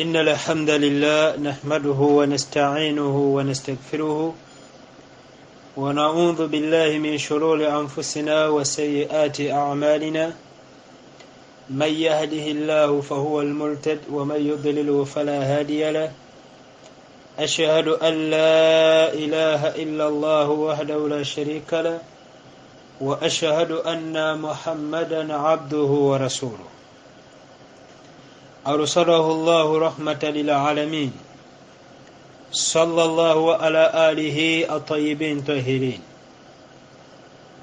إن الحمد لله نحمده ونستعينه ونستغفره ونعوذ بالله من شرور أنفسنا وسيئات أعمالنا من يهده الله فهو المرتد ومن يضلل فلا هادي له أشهد أن لا إله إلا الله وحده لا شريك له وأشهد أن محمدا عبده ورسوله أرسله الله رحمة للعالمين صلى الله على آله الطيبين الطاهرين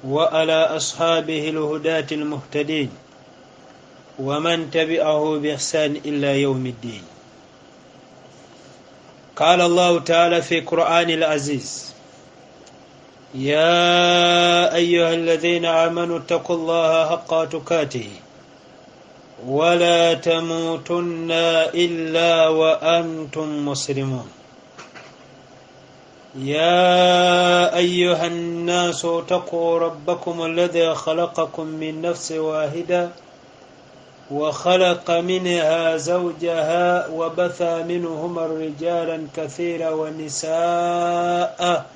وعلى أصحابه الهداة المهتدين ومن تبعه بإحسان إلى يوم الدين. قال الله تعالى في القرآن العزيز: يا أيها الذين آمنوا اتقوا الله حق تقاته ولا تموتن إلا وأنتم مسلمون. يا أيها الناس اتقوا ربكم الذي خلقكم من نفس واحدة وخلق منها زوجها وبث منهما رجالا كثيرا ونساء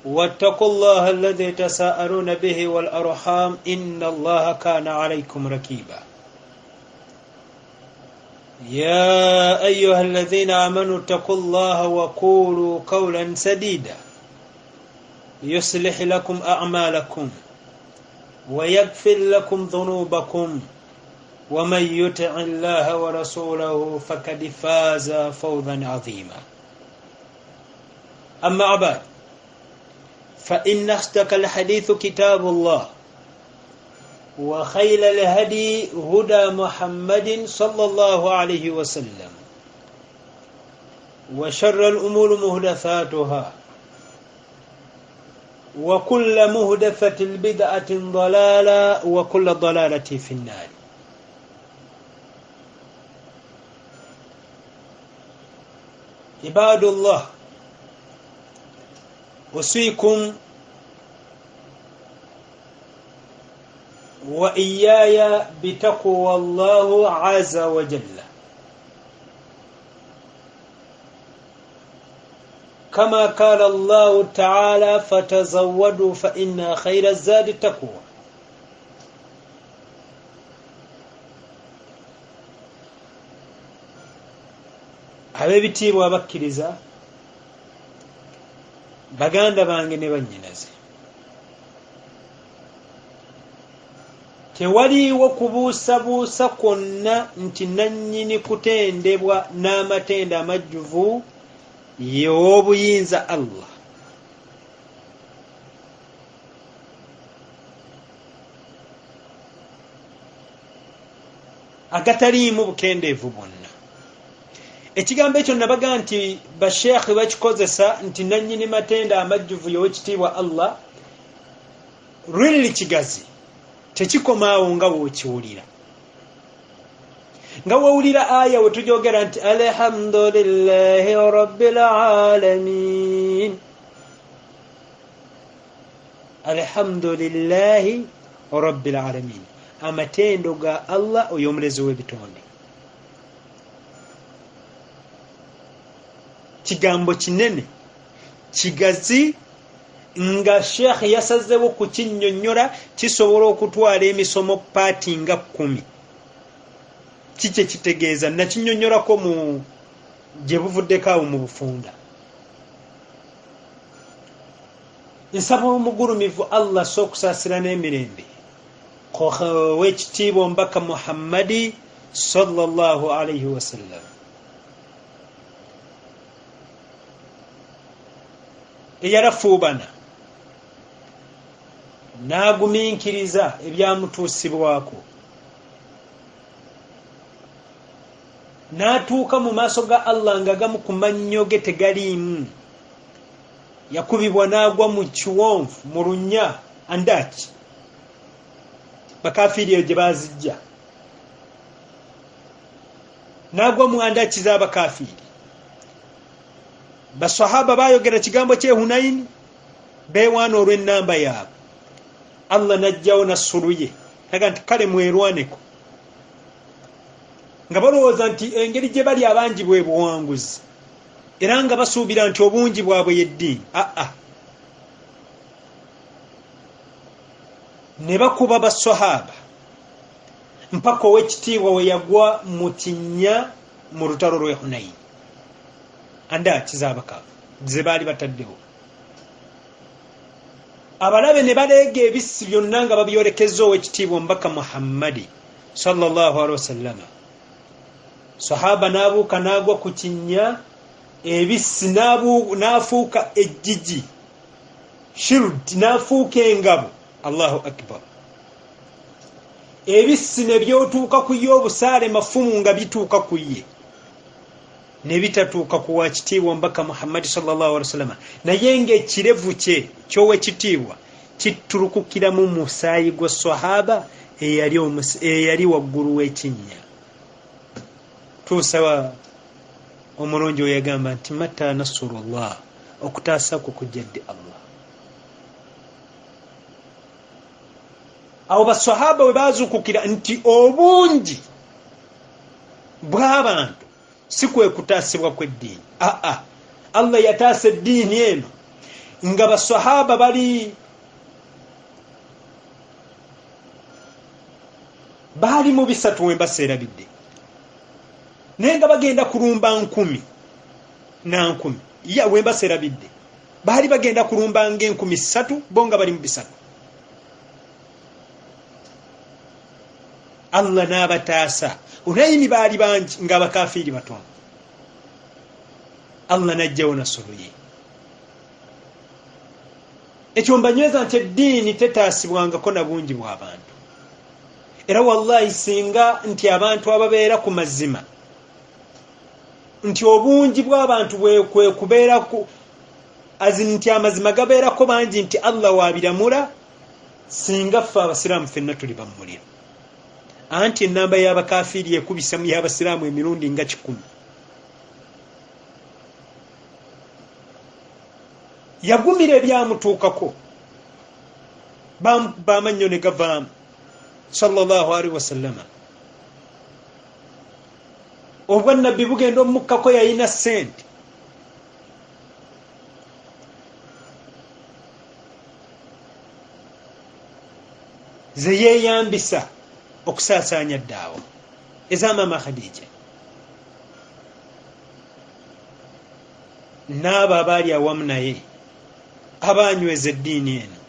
واتقوا الله الذي تساءلون به والأرحام إن الله كان عليكم رقيبا. يا أيها الذين آمنوا اتقوا الله وقولوا قولا سديدا يصلح لكم أعمالكم ويغفر لكم ذنوبكم ومن يطع الله ورسوله فقد فاز فوزا عظيما. أما بعد، فإن أصدق الحديث كتاب الله وخير الهدي هدى محمد صلى الله عليه وسلم وشر الأمور محدثاتها وكل محدثة بدعة ضلالة وكل ضلالة في النار. عباد الله، أوصيكم وإياي بتقوى الله عز وجل، كما قال الله تعالى: فتزودوا فإن خير الزاد التقوى. ab'ebitiibwa abakkiriza, baganda bange ne bannyinaze, tewaliiwo kubuusabuusa kwonna nti nannyini kutendebwa n'amatenda amajjuvu y'ow'obuyinza Allah. agataliimu bukendeevu bwonna. Ekigambo ekyo nabaga nti basheekhi bakikozesa nti nannyini matenda amajjuvu y'owekitiibwa Allah, really kigazi, tekikomaawo nga bw'okiwulira. nga wawulira aya we tujogera nti alhamdulillahi rabbil alamin, alhamdulillahi rabbil alamin, amatendo ga Allah oyo omulezi w'ebitonde. kigambo kinene kigazi nga Sheikh yasazewo kukinnyonnyola, kisobola okutwala emisomo paati nga 10. kike kitegeeza nakinnyonnyolako mu gye buvuddeko awo mu bufunda. nsaba omugulumivu Allah s'okusaasira n'emirembe w'ekitiibwa omubaka Muhammadi sallallahu alayhi wasallam. eyarafuubana n'agumiikiriza ebyamutuusibwako, n'atuuka mu maaso ga Allah nga gamu ku mannyo ge tegaliimu, yakubibwa n'agwa mu kiwonvu mu lunnya andaki bakafiiri eyo gye baazijja, n'agwa mu andaki z'abakafiiri. basahaba bayogera kigambo kye Hunaini, beewaana olw'ennamba yaabwe. Allah najjawo nassulu ye, aga nti kale mwerwaneko. nga balowooza nti engeri gye bali abangi bwe buwanguzi era nga basuubira nti obungi bwabwe yeddiini. Ne bakuba baswahaba mpaka ow'ekitiibwa we yagwa mu kinnya mu lutalo lw'e Hunayn. Andaaki z'abakaafu ze baali bataddewo. Abalabe ne baleega ebissi byonna nga babyolekezza ow'ekitiibwa omubaka Muhammadi sallallahu alaihi wasallam. Sahaba n'abuuka n'agwa ku kinnya, ebissi n'afuuka ejjiji, shield n'afuuka engabo. Allahu akbar. Ebissi ne byotuuka ku ye, obusaale mafumu nga bituuka ku ye, ne bitatuuka ku wakitiibwa omubaka Muhammadi sallallahu alaihi wasallam, naye ng'ekirevu kye ky'owekitiibwa kitulukukiramu musaayi gwa sahaba eyali waggulu w'ekinnya. Tuusa omulungi we yagamba nti mata nasrullah, okutaasa ku kujjadde Allah. Awo basahaba we bazuukukira nti obungi bw'abantu si kwe kutaasibwa kw'eddiini. Allah yataasa eddiini eno nga basahaba baali mu bisatu we mbaseerabidde, naye nga bagenda kulumba 10 na 10 we mbaseerabidde, baali bagenda kulumba nga 3,000 bo nga bali mu bisatu. Allah n'abataasa, Hunayni baali bangi nga abakafiiri batono. Allah n'ajjawo nasolo ye. Ekyo mbanyweza nti eddiini tetaasibwangako na bungi bw'abantu. Era wallahi singa nti abantu ababeera ku mazima nti obungi bw'abantu kwe kubeera ku nti amazima gabeerako bangi nti Allah waabiramula, singa ffe abasiraamu ffenna tuli bamuliro. Anti ennamba y'abakafiiri ekubisa mu y'abasiraamu emirundi nga 100. Yagumira ebyamutuukako, bamannyo ne gavaamu sallallahu alaihi wasallama. Obwannabbi bugenda omukkako yalina ssente. Ze yeeyambisa okusaasaanya ddaawa ez'amaama Khadija. N'abo abaali awamu naye abanyweza eddiini eno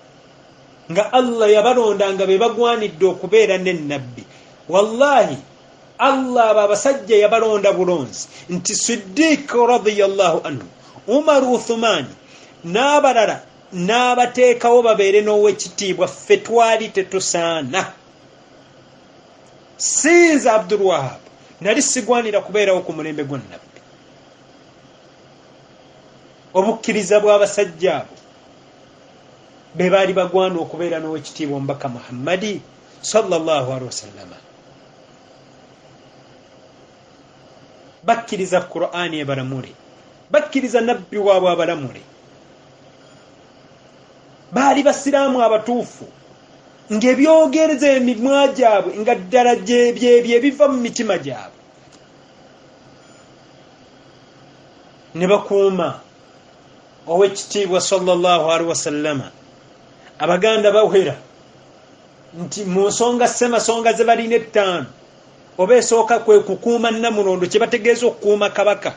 nga Allah yabalonda nga be bagwanidde okubeera n'ennabbi. Wallahi Allah abo abasajja yabalonda bulonzi nti Siddiq radiyallahu anhu, Umar, Uthmani n'abalala n'abateekawo babeere n'owekitiibwa. Ffe twali tetusaana. Sinza Abdul Wahab nali sigwanira kubeerawo ku mulembe gwa nnabbi. Obukkiriza bw'abasajja abo be baali bagwana okubeera n'owekitiibwa omubaka Muhammadi sallallahu alaihi wasallam. Bakkiriza Qur'ani ebalamule, bakkiriza nabbi waabwe abalamule. Baali basiraamu abatuufu ng'ebyogereza emimwa gyabwe nga ddala bye biva mu mitima gyabwe. Ne bakuuma owekitiibwa sallallahu alaihi wasallama. Abaganda bawera nti mu nsonga ssemasonga ze balina 5 oba esooka kwe kukuuma Namulondo, kye bategeeza okukuuma kabaka.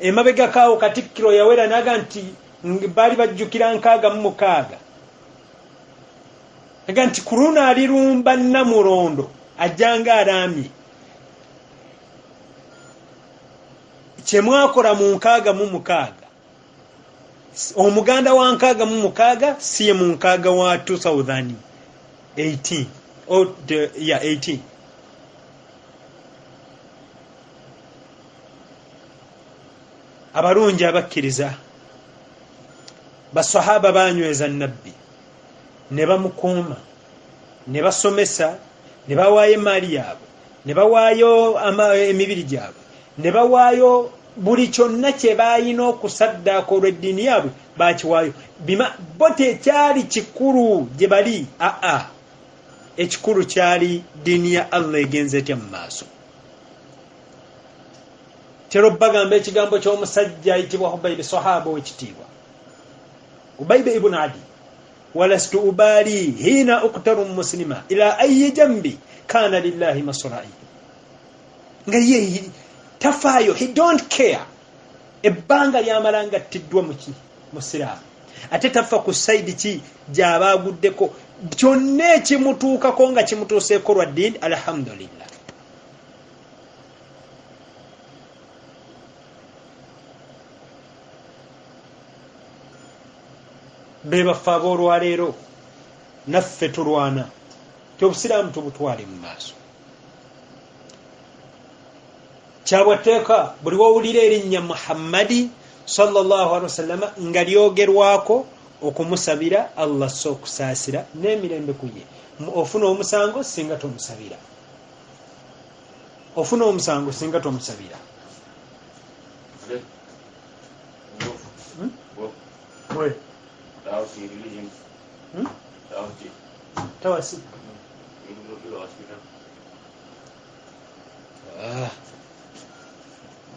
Emabega kaawo Katikkiro yawera naga nti baali bajjukira 66. Aga nti kuruna alirumba Namulondo ajjanga aramye. Kye mwakola mu 66, omuganda wa 66 siye mu 6 wa 2018. 18. Abalungi abakkiriza basahaba banyweza nabbi, ne bamukuuma, ne basomesa, ne bawaayo emaali yaabwe, ne bawaayo emibiri gyabwe, ne bawaayo buli kyonna kye baayina okusaddaaka olw'eddiini yaabwe baakiwaayo. Bo tekyali kikulu gye bali, ekikulu kyali ddiini ya Allah egenze etya mu maaso. tero bagamba ekigambo ky'omusajja ayitibwa Hubayb sahaba w'ekitiibwa Hubayb ibn Adi walastu ubali hina uqtaru muslima ila ayi jambi kana lillahi masra'i nga ye tafaayo he don't care ebbanga lyamalanga tiddwa muki musiraamu ate tafa ku saidi ki gy'abaaguddeko kyonna ekimutuukako nga kimutuuseeko lwa ddiini alhamdulillah be baffe ab'olwaleero naffe tulwana tyobusiraamu tubutwale mu maaso kyabwateeka buli wawulira erinnya Muhammadi sallallahu alaihi wasallam nga lyogerwako okumusabira Allah so okusaasira n'emirembe ku ye ofuna omusango singa tomusabira ofuna omusango singa tomusabira tawasi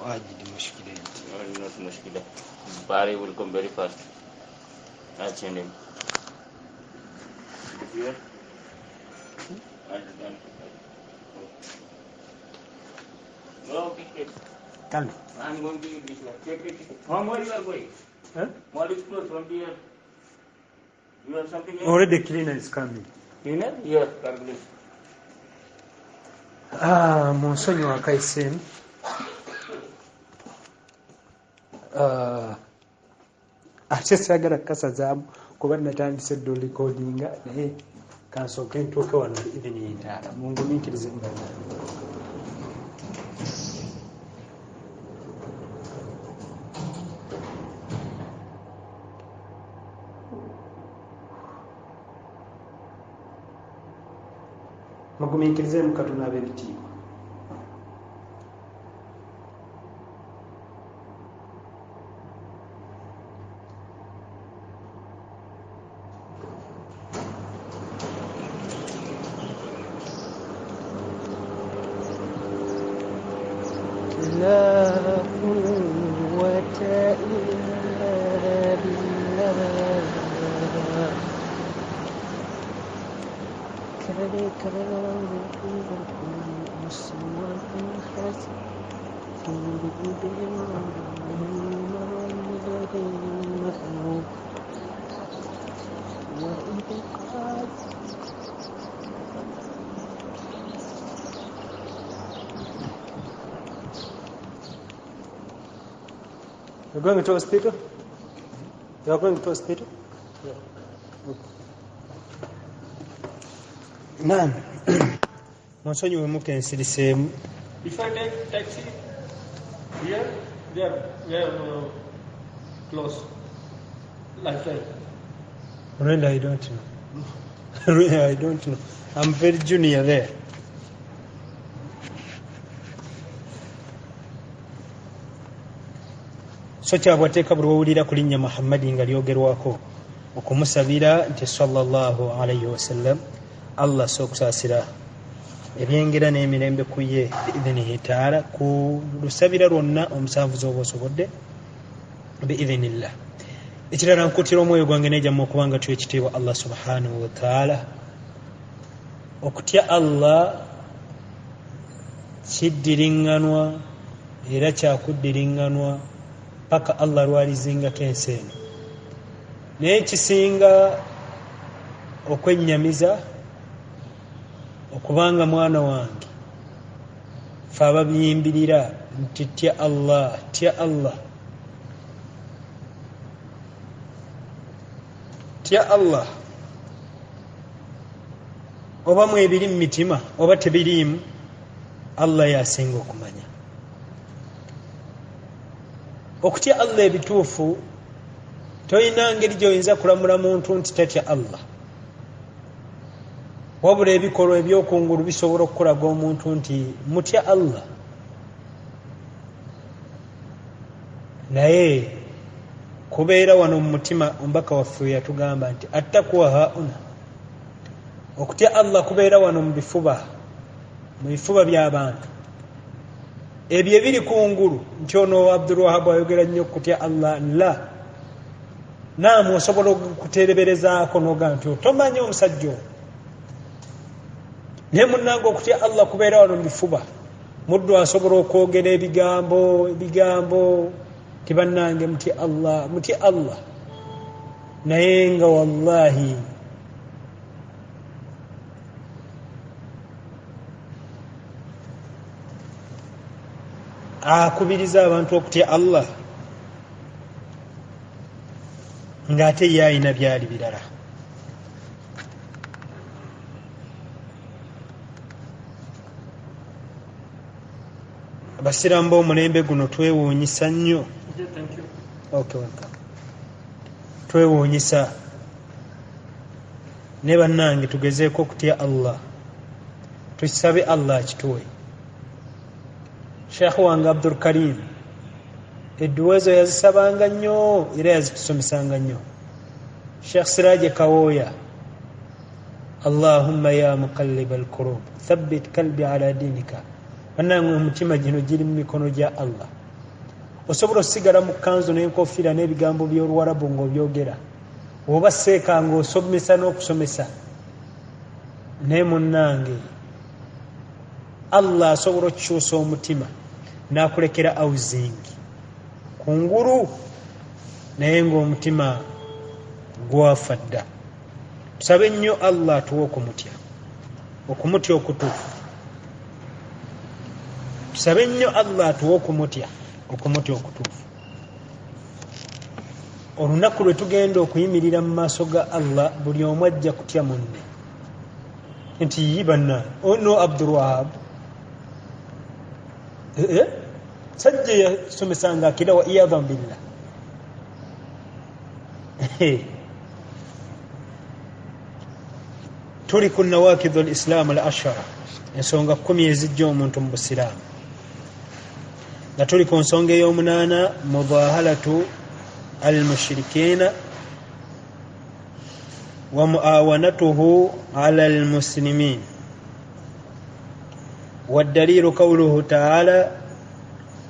واجد مشكلة not مشكلة Barry will come very fast. I'll change him. Here. No, okay. Tell me. I'm going to this way. Take it. From where you are going? Huh? What is close from here? You have something else? Already the cleaner is coming. Cleaner? Yes, probably. Monsonyi wa Kaisem. Ate sagala kasazaamu kuba natandise ddo recordinga naye kansooke ntuuke wano evening entaala mungumiikirize mbana mugumiikirize mukatuna ab'ebitiibwa لا قوة إلا بالله كذلك مسوى حسن You're going to hospital? You're going to hospital? Yeah. Naam. Monsonyi we mukensiriseemu. If I take taxi here, we are close. Like that. Really, I don't know. Really, I don't know. I'm very junior there. So kyabwateeka buli wawulira ku linnya Muhammadi nga lyogerwako okumusabira nti sallallahu alayhi wasallam Allah sookusaasira ebyengera n'emirembe ku ye biidhinihi taala ku lusabira lwonna omusanvu z'oba osobodde biidhinillah. Ekirala nkutira omwoyo gwange nejjamu okuba nga tuwa ekitiibwa Allah subhanahu wa taala. Okutya Allah kiddiriŋŋanwa era kyakuddirinŋanwa paka Allah lwalizingako ensi eno, naye kisinga okwennyamiza okubanga mwana wange fe ababiyimbirira nti tya Allah tya Allah tya Allah, oba mwebiri mu mitima oba tebiriimu, Allah yasinga okumanya. Okutya Allah ebituufu toyina ngeri gy'oyinza kulamula muntu nti tatya Allah, wabula ebikolwa ebyokungulu bisobola okukulaga omuntu nti mutya Allah. Naye kubeera wano mu mutima, omubaka waffe yatugamba nti attaqwa hauna, okutya Allah kubeera wano mu bifuba by'abantu. ebyo ebiri kungulu nti ono Abdul Wahab ayogera nnyo kutya Allah la naamu osobola okutereberezaako noga nti tomanyi omusajja ono naye munnange okutya Allah kubeera wano mu bifuba muddu asobola okwogera ebigambo tibannange muti Allah naye nga wallahi akubiriza abantu okutya Allah ng'ate ye alina byali birala. Abasiraamu b'omulembe guno twewuunyisa nnyo. Twewuunyisa ne bannange tugezeeko okutya Allah, tukisabe Allah akituwe. Sheikh wange Abdul Karim edduwa ezo yazisabanga nnyo era yazitusomesanga nnyo. Sheikh Siraje Kawoya, Allahumma ya muqallib al-qulub thabbit qalbi ala dinika. Bannange omutima gino giri mu mikono gya Allah. Osobola osigala mu kanzu n'enkofiira n'ebigambo by'Oluwarabu ng'obyogera, oba seeka ng'osomesa n'okusomesa, naye munnange Allah asobola okukyusa omutima n'akulekera awuzingi kungulu naye ng'omutima gwafa dda. Tusabe nnyo Allah atuwe okumutya okutuufu. Tusabe nnyo Allah atuwe okumutya okutuufu. Olunaku lwe tugenda okuyimirira mu maaso ga Allah buli omu ajja kutya munne nti yibanna ono Abdul Wahab sajja yasomesanga akida wa iyadhan billah. Tuli ku nawakidhu al-islam al-ashara, ensonga 10 ezijja omuntu mu busiraamu, nga tuli ku nsonga ey'omunaana mudahalatu al-mushrikina wa muawanatuhu ala al-muslimin. والدليل قوله تعالى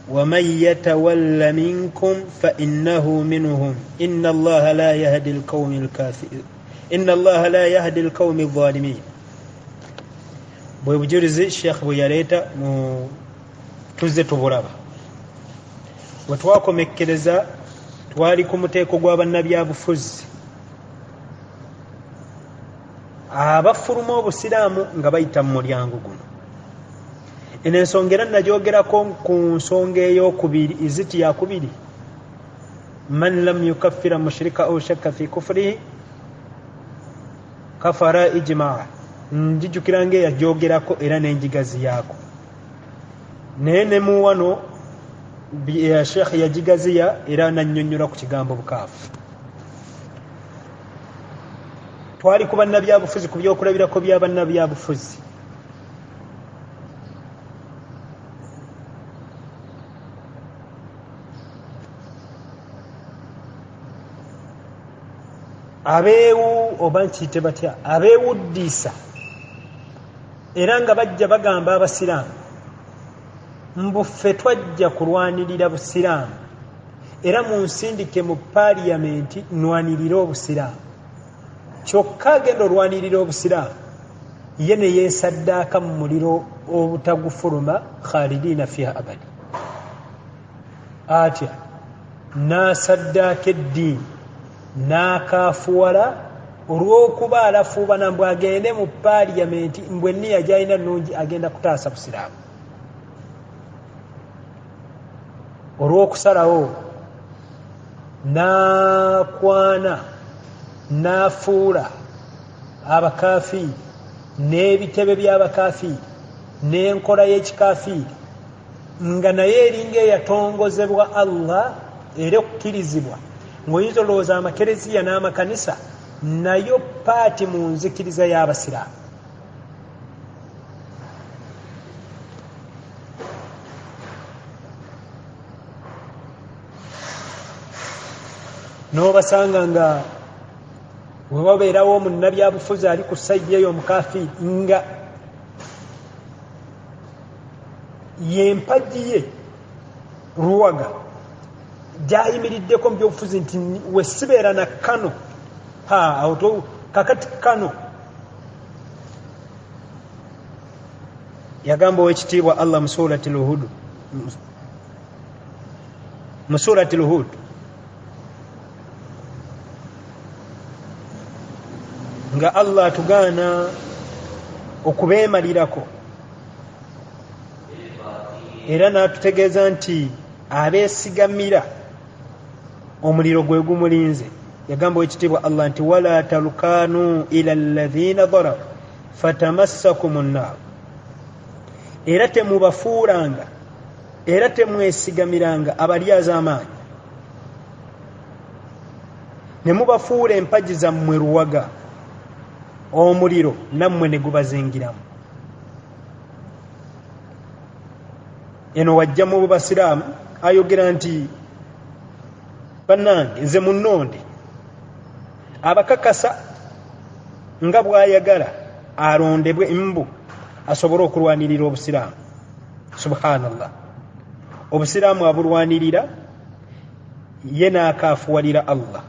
ومن يتول منكم فإنه منهم إن الله لا يهدي القوم الكافرين إن الله لا يهدي القوم الظالمين. بوجرز الشيخ بوياليتا تزت برابا وتواكم الكرزة تواليكم تيكو قواب النبي أبو فز abafuruma obusiraamu nga bayita mu mulyango guno. Eno ensonga era najoogerako ku nsonga ey'okubiri, iziti yakubiri, man lam yukaffira mushrika aw shakka fi kufrihi kafara ijmaa. Njijukira ng'eyajoogerako era n'enjigaziyaako, naye ne mu wano Sheikh yajigaziya era nannyonnyola ku kigambo bukaafu. Twali ku bannabyabufuzi ku byokulabirako bya bannabyabufuzi. Abeewu oba nkiyite batya, abeewuddiisa era nga bajja bagamba abasiraamu mbuffe twajja kulwanirira busiraamu era munsindike mu paaliyamenti nwanirire obusiraamu. Kyokka agenda olwanirira obusiraamu ye ne yeesaddaaka mu muliro obutagufuluma khalidina fiha abadi. Atya n'asaddaaka eddiini n'akaafuwala olw'okuba alafuubana mbw agende mu paaliyamenti mbw enniya gy'alina nnungi agenda kutaasa busiraamu. Olw'okusalawo n'akwana n'afuula abakaafiiri n'ebitebe by'abakaafiiri n'enkola y'ekikaafiiri nga naye eringa eyatongozebwa Allah era okukkirizibwa ng'oyinza olowooza amakereziya n'amakanisa nayo paati mu nzikiriza y'abasiraamu. N'obasanga nga we wabeerawo munnabyabufuzi ali ku sayidi eyo omukaafiiri nga yempagi ye Ruwaga gyayimiriddeko mu byobufuzi nti we sibeera na Kano kakati Kano yagamba owekitiibwa Allah mu surati Hud nga Allah atugaana okubeemalirako era n'atutegeeza nti abeesigamira omuliro gwe gumulinze. Yagamba owekitiibwa Allah nti wala talukanu ila alladhina dhalamu fatamassakumu nnaar, era temubafuulanga era temwesigamiranga abalyazaamaanyi ne mubafuula empagi zammwe Ruwaga, omuliro nammwe ne gubazingiramu. Eno wajja mu basiraamu ayogera nti bannange nze munnonde abakakasa nga bw'ayagala alondebwe mbu asobole okulwanirira obusiraamu. Subhanallah, obusiraamu abulwanirira ye n'akaafuwalira Allah,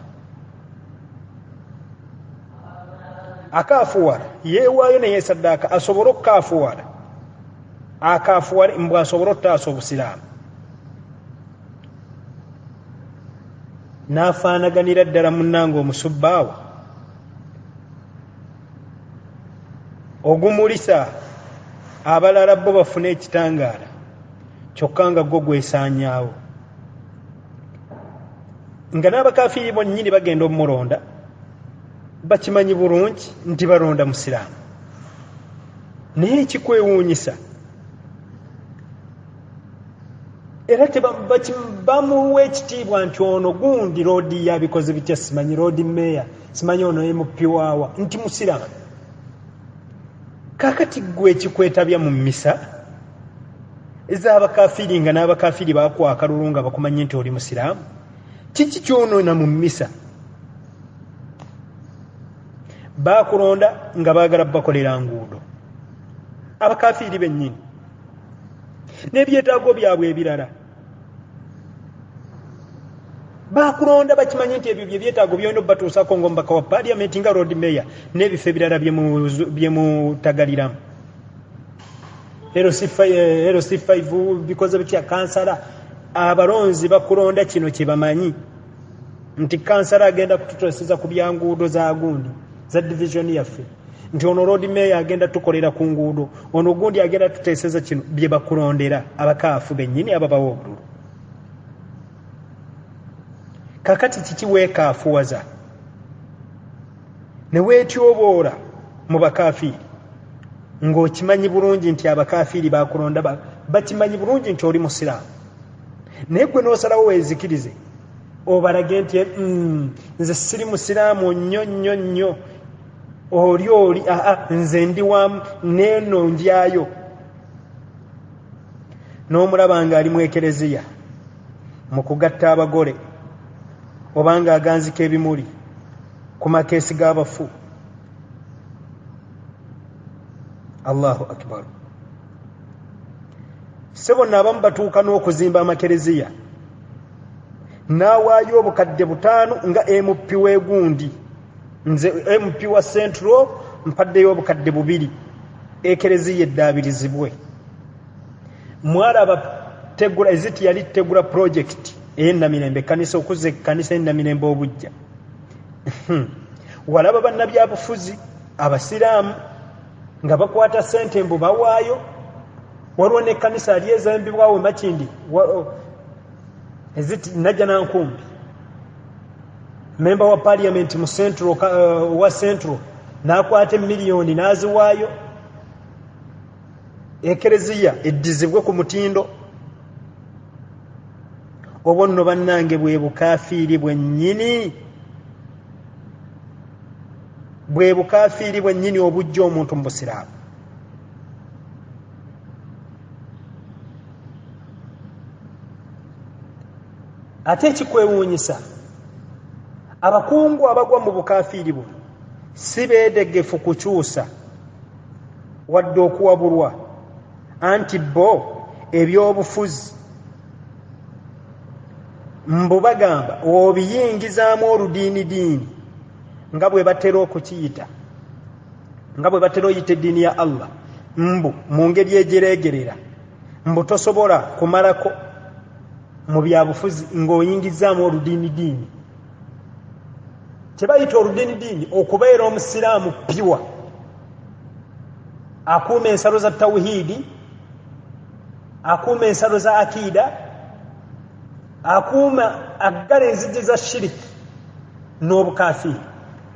akaafuwala yeewaayo ne yeesaddaaka asobole okukaafuwala akaafuwale mbu asobole ottaasa obusiraamu. N'afaanaganira ddala munnange omusubbaawa ogumulisa abalala bo bafune ekitangaala kyokka nga gwo gwesaanyaawo, nga n'abakafiiri bonnyini bagenda omulonda bakimanyi bulungi nti balonda musiraamu. Naye ekikwewuunyisa era bamuwa ekitiibwa nti ono gundi roodi yabikoze bitya simanyi, roodi meeya simanyi, ono MP waawa nti musiraamu. Kaakati gwe ekikwetabya mu mmisa ez'abakafiiri nga n'abakafiiri bakuwa akalulu nga bakumanyi nti oli musiraamu, kiki kyonoona mu mmisa? Baakulonda nga baagala bakolera nguudo abakafiiri bennyini n'ebyetaago byabwe ebirala. Baakulonda bakimanyi nti ebyo byetaago byolina obbatuusako ng'omubaka wa paaliyamenti nga road mayor n'ebifo ebirala bye mutagaliramu. LC5 bikoze bitya kansala abalonzi bakulonda kino kye bamanyi nti kansala agenda kututeeseza ku byanguudo za gundi za division yaffe, nti ono road mayor agenda tukolera ku nguudo, ono gundi agenda tuteeseza kino, bye bakulondera abakaafu bennyini ababawa obululu. Kakati kiki weekaafuwaza ne weetyoboola mu bakafiiri ng'okimanyi bulungi nti abakafiiri bakulonda bakimanyi bulungi nti oli musiraamu, naye gwe n'osalawo weezikirize obalage nti nze siri musiraamu nnyo oli nze ndi wamu neeno ndyayo. N'omulaba ng'ali mu ekereziya mu kugatta abagole obanga aganzika ebimuli ku makeesi g'abafu. Allahu akbar. Sebo n'abamu batuuka n'okuzimba amakereziya n'awaayo obukadde 5 nga MP w'egundi, nze MP wa Central mpaddeyo obukadde 2 ekereziya eddaabirizibwe. Mwalaba tegula eziti yali tegula project ey'ennamirembe kanisa okuza ekkanisa y'ennamirembe obujja. Walaba bannabyabufuzi abasiraamu nga bakwata ssente mbu bawaayo. Waliwo n'ekkanisa yali ezimbibwawo Makindi eziti Najjanankumbi, memba wa parliament mu Central wa Central n'akwata miliyoni n'aziwaayo ekereziya eddizibwe ku mutindo. Obwo nno bannange bwe bukafiiri bwennyini, bwe bukafiiri bwennyini obujja omuntu mu busiraamu. Ate ekikwewuunyisa, abakungu abagwa mu bukafiiri buno si beedegefu kukyusa wadde okuwabulwa, anti bo ebyobufuzi mbu bagamba obiyingizaamu oludiinidiini nga bwe batera okukiyita nga bwe batera oyita eddiini ya Allah mbu mu ngeri egireegerera mbu tosobola kumalako mu byabufuzi ng'oyingizaamu oludiinidiini. Tebayita oludiinidiini okubeera omusiraamu piwa akuuma ensalo za tawhiidi, akuuma ensalo za akiida, akuuma aggala enzigi za shiriki n'obukafiiri,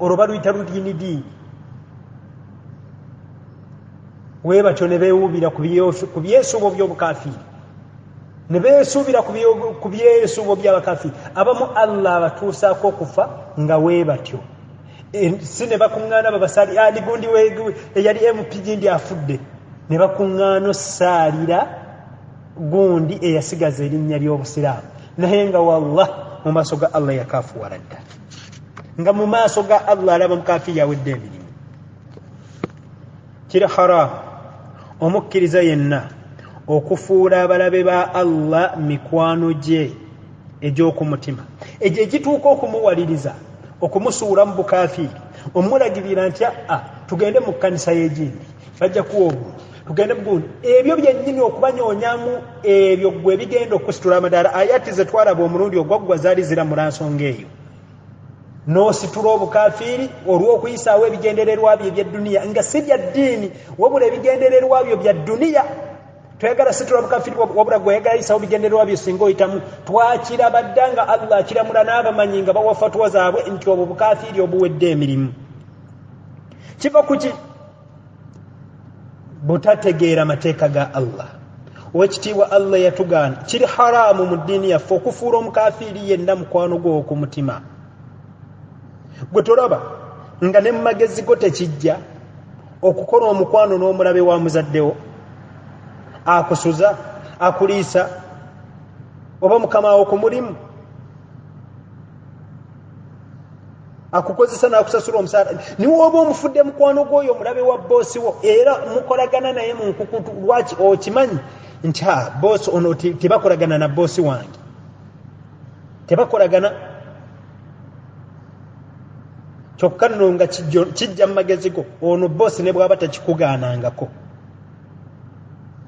olwo baluyita ludiinidiini. Bwe batyo ne beewuubira ku byesuubo by'obukafiiri, ne beesuubira ku byesuubo by'abakafiiri. Abamu Allah abatuusaako okufa nga wee batyo. Si ne bakuŋŋaana babasali gundi eyali MP gindi afudde, ne bakuŋŋaana ossaalira gundi eyasigaza erinnya ly'obusiraamu, naye nga wallah mu maaso ga Allah yakaafuwala ddala, nga mu maaso ga Allah alaba mukafiiri awedde emirimu. Kiri haramu omukkiriza yenna okufuula abalabe ba Allah mikwano gye egy'okumutima, egyo egituuka okumuwaliriza, okumusuula mu bukafiiri, omulagirira nti tugende mu kkanisa y'egindi bajja kuwa obuntu, tugende mugundi. Ebyo byennyini okubanyoonyamu ebyo gwe ebigenda okusitula amadaala. Ayati ze twalaba omulundi ogwaggwa zaali ziramula nsonga eyo. N'ositula obukafiiri olw'okuyisaawo ebigendererwa byo ebya nga si bya ddiini wabula ebigendererwa byo bya dduniya. Toyagala situla bukafiiri wabula gwe oyagala yisaawo ebigendererwa byo singa oyitamu. Twakiraba dda nga Allah akiramula n'abamanyi nga bawa fatwa zaabwe nti obwo bukafiiri obuwedde emirimu. Kiva ku ki? Butategeera mateeka ga Allah. Owekitiibwa Allah yatugaana kiri haraamu mu ddiini yaffe okufuula omukafiiri yenna mukwano gwe okumutima. Gwe tolaba nga ne mu magezi go tekijja okukola omukwano n'omulabe wa muzaddewo, akusuza, akuliisa, oba mukama wo ku mulimu, akukozesa n'akusasula omusaala. Niwe oba omufudde mukwano gw'oyo omulabe wa boosi wo era mukolagana naye mu nkukutu. Lwaki? Okimanyi nti boosi ono tebakolagana na boosi wange, tebakolagana. Kyokka nno nga kijja mu magezi go, ono boosi ne bw'aba takikugaanangako.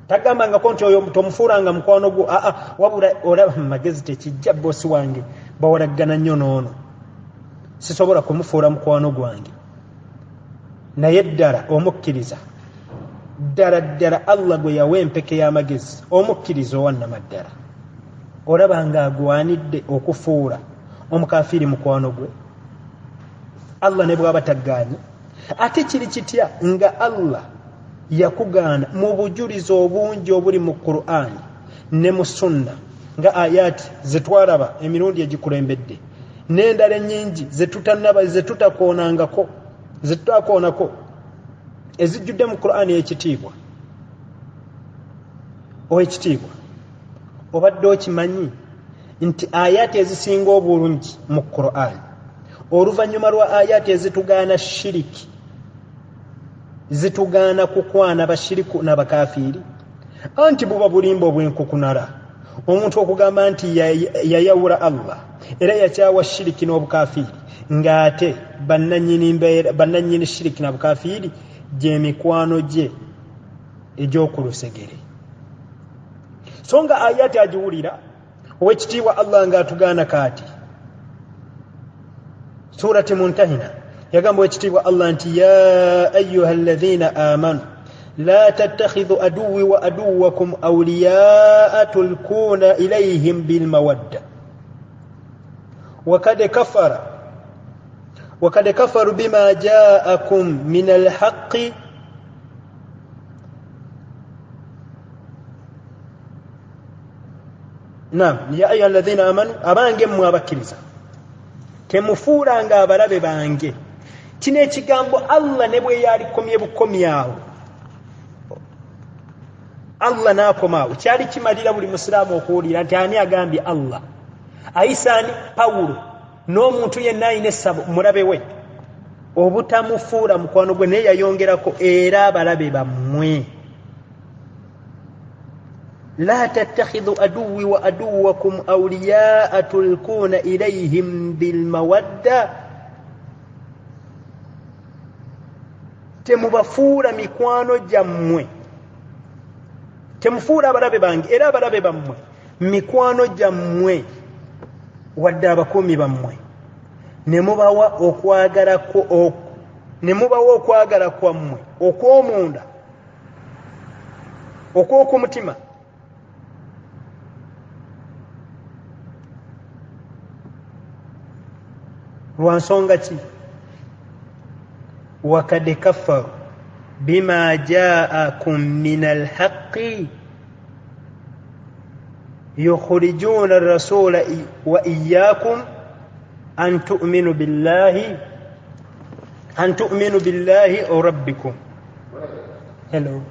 Tagambangako nti oyo tomufuulanga mukwano gwo, wabula olaba mu magezi tekijja boosi wange bawalaggana nnyo n'ono, sisobola kumufuula mukwano gwange. Naye ddala omukkiriza, ddala Allah gwe yawa empeke y'amagezi, omukkiriza owannamaddala, olaba nga agwanidde okufuula omukafiiri mukwano gwe, Allah ne bw'aba taggaanye. Ate kiri kitya nga Allah yakugaana mu bujulizi obungi obuli mu Qur'ani ne mu Sunna, nga ayati ze twalaba emirundi egikulembedde n'endala ennyingi ze tutakoonangako, ze tutakoonako, ezijjudde mu Qur'ani ekitiibwa. Owekitiibwa, obadde okimanyi nti ayati ezisinga obulungi mu Qur'ani oluvannyuma lwa ayati ezitugaana shiriki, zitugaana kukwana bashiriku n'abakafiiri, anti buba bulimba obwenkukunala omuntu okugamba nti yayawula Allah era yakyawa shiriki n'obukafiiri, ng'ate bannannyini shiriki n'abukafiiri gye mikwano gye egy'okulusegere. So nga ayati agiwulira, owekitiibwa Allah ng'atugaana kaati surati Muntahina yagamba owekitiibwa Allah nti ya ayyuha alladhina amanu la tattakhidhu aduwwi wa aduwwakum awliyaa tulkuuna ilayhim bilmawadda wakad kafaru bima jaakum min alhaqqi naam ya ayyuha alladhina amanu abange mmwe abakkiriza temufuulanga abalabe bange. Kino ekigambo Allah ne bwe yalikomye bukomyawo, Allah n'akomaawo, kyali kimalira buli musiraamu okuwulira nti ani agambye Allah. Ayisaani Pawulo n'omuntu yenna ayina essabo mulabe we obutamufuula mukwano gwe, naye yayongerako era abalabe bammwe. لا تتخذوا عدوي وعدوكم أولياء تلقون إليهم بالمودة temubafuula mikwano gyammwe temufuula abalabe bange era abalabe bammwe mikwano gyammwe wadde abakuumi bammwe ne mubawa okwagala kwammwe okw'omunda okw'okumutima lwa nsonga ki wakad kafaru bima jaakum min alhaqi yukhrijuna arrasula wa iyyakum an tu'minu billahi rabbikum. Hello.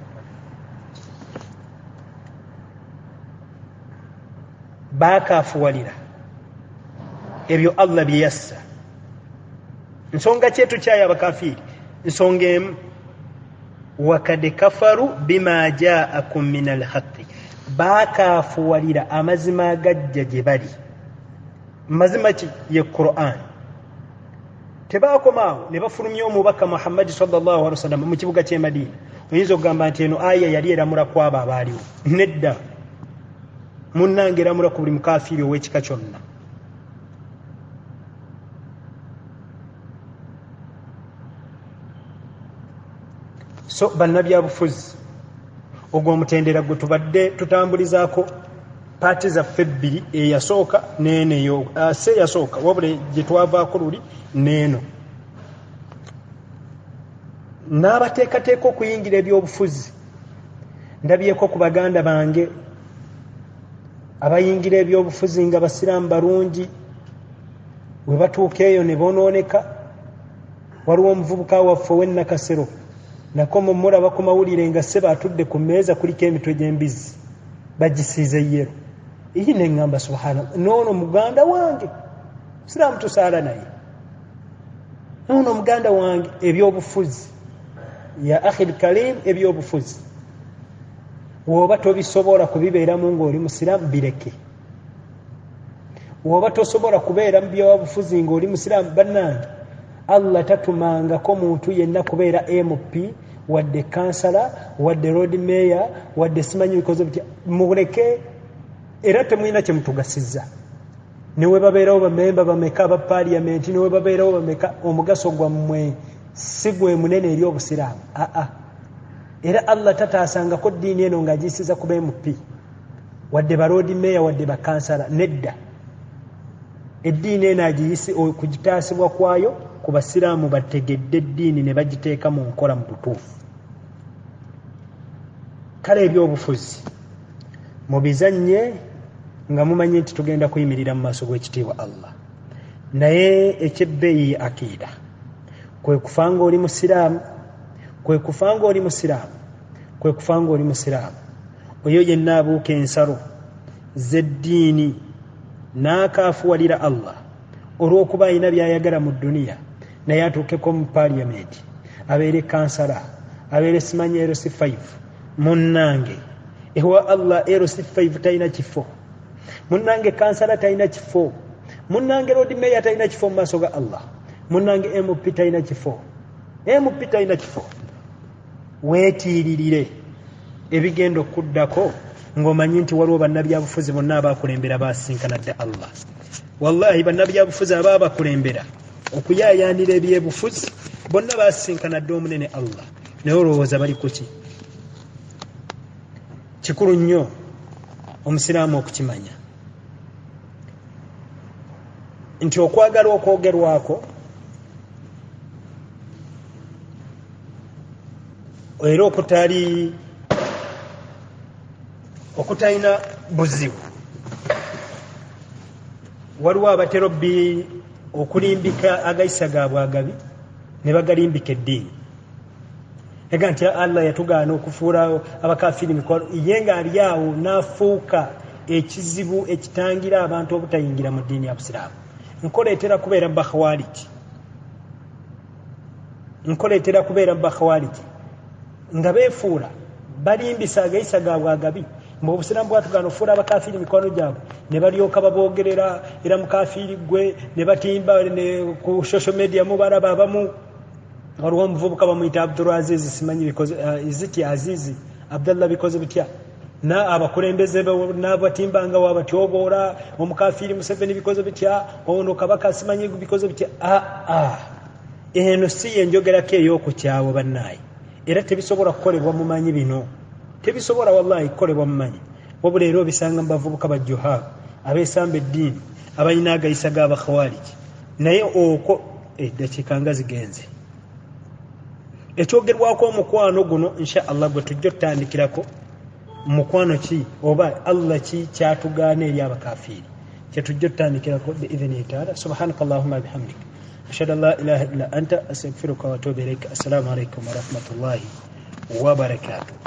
Baakafuwalira ebyo Allah bye yassa. Nsonga kyetu kyaya abakafiri nsonga emu wakad kafaru bima jaakum min alhaqi baakafuwalira amazima agajja gye bali. Mazima ki ye Qur'an. Tebaakomaawo ne bafulumya omubaka Muhammad sallallahu alaihi wasallam mu kibuga ky'e Madina. Oyinza okugamba nti eno aya yali eramula ku abo abaaliwo. Nedda. Munnange eramula ku buli mukafiri ow'ekika kyonna. So bannabyabufuzi ogwo omutendera gwe tubadde tutambulizaako paati zaffe ebbiri eyasooka n'eneyo si eyasooka wabula gye twavaako luli n'eno n'abateekateeka okuyingira ebyobufuzi. Ndabyeko ku baganda bange abayingira ebyobufuzi nga basiraamu balungi we batuuka eyo ne bonooneka. Waliwo omuvubuka waffe ow'ennakasero nako mumulaba ku mawulire nga sseba atudde ku mmeeza kuliko emitwe gy'embizzi bagisiize yero. Iyi ne ŋŋamba subhanallah, noono muganda wange siraamu tusaala naye, noono muganda wange. Ebyobufuzi ya akhil karim, ebyobufuzi woba tobisobola kubibeeramu ng'oli musiraamu bireke. Woba tosobola kubeera mu byobufuzi ng'oli musiraamu bannange, Allah tatumangako muntu yenna kubeera MP wadde kansala wadde road mayor wadde simanyi bikoze bitya, muleke. Era temulina kye mutugasiza. Newe babeerawo bamemba bameka aba parliament, newe babeerawo bameka, omugaso gwammwe si gwe munene eri obusiraamu. Era Allah tataasangako ddiini eno ng'agiyisiza kuba MP wadde ba road mayor wadde ba kansala. Nedda. Eddiini eno agiyisi okugitaasibwa kwayo ku basiraamu bategedde eddiini ne bagiteeka mu nkola mu butuufu. Kale ebyobufuzi mubizannye nga mumanyi nti tugenda kuyimirira mu maaso g'ekitiibwa Allah. Naye ekyebbeeyi akiida kwe kufa ng'oli musiraamu, kwe kufa ng'oli musiraamu, kwe kufa ng'oli musiraamu. Oyo yenna abuuka ensalo z'eddiini n'akaafuwalira Allah olw'okuba alina by'ayagala mu dduniya, naye atuukeko mu parliament, abeere kansala, abeere simanyi LC5. Munnange ewa Allah LC5 talina kifo, munnange kansala talina kifo, munnange road mayor talina kifo mu maaso ga Allah, munnange MP talina kifo, MP talina kifo. Weetiiririre ebigenda okuddako ng'omanyi nti waliwo bannabyabufuzi bonna abaakulembera baasinkanadde Allah. Wallahi bannabyabufuzi abaabakulembera okuyaayaanira ebyebufuzi bonna baasinkanadde omunene Allah. Naye olowooza bali ku ki? Kikulu nnyo omusiraamu okukimanya nti okwagala okwogerwako era okutalina buzibu. Waliwo abatera okulimbika agayisa gaabwe agabi ne bagalimbika eddiini. Ega nti Allah yatugaana okufuula abakafiri mikwalo, ye ng'ali awo n'afuuka ekizibu ekitangira abantu obutayingira mu ddiini ya Busiraamu. Nkola etera kubeera bakhawariji, nkola etera kubeera bakhawariji nga beefuula balimbisa agayisa gaabwe agabi mu Obusiraamu bwatugana ofuula abakafiiri mikwano gyabwe ne balyoka baboogerera era mukafiiri gwe ne batimba ku social media mubalaba abamu waliwo omuvubuka bamuyita Abdulaziz simanyi bikoze iziti Azizi Abdallah bikoze bitya na abakulembeze n'abatimbanga wabatyoboora omukafiiri Museveni bikoze bitya ono kabaka simanyi bikoze bitya eno si yenjogerako ey'okukyawo bannaayi era tebisobola kukolebwa mumanyi bino tebisobola wallahi kukolebwa mumanyi wabula era obisanga mu bavubuka bajjuhaabu abeesamba eddiini abalina agayisa g'abakhawariji naye okwo eddakiika nga zigenze ekyogerwako omukwano guno insha allah gwe tujja tutandikirako mukwano ki oba allah ki kyatugaana eri abakafiiri kyetujja tutandikirako biidhini taala subhanaka allahumma bihamdik ashhadu an la ilaha illa anta astaghfiruka wa atubu ilaik assalamu alaikum wa rahmatullahi wa barakatuh